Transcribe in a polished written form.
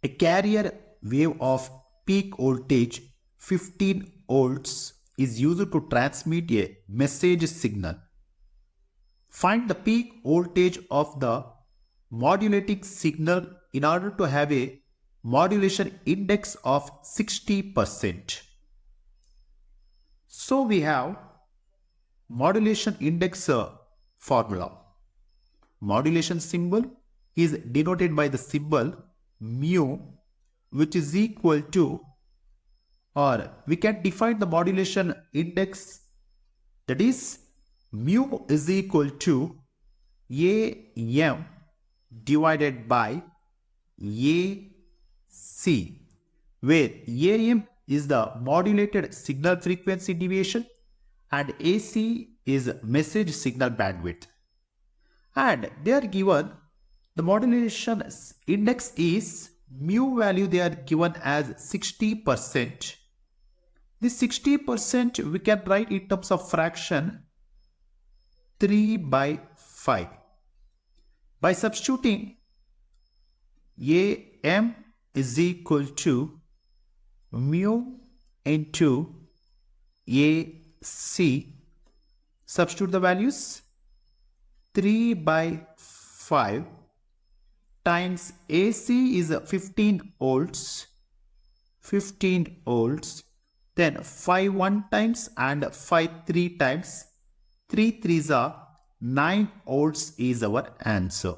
A carrier wave of peak voltage 15 volts is used to transmit a message signal. Find the peak voltage of the modulating signal in order to have a modulation index of 60%. So we have modulation index formula. Modulation symbol is denoted by the symbol mu, which is equal to, or we can define the modulation index, that is mu is equal to AM divided by AC, where AM is the modulated signal frequency deviation and AC is message signal bandwidth. And they are given the modulation index is mu value, they are given as 60%. This 60% we can write in terms of fraction 3/5. By substituting AM is equal to mu into AC, substitute the values, 3/5 times AC is 15 volts, then 5 1 times and 5 3 times, 3 3s are 9 volts is our answer.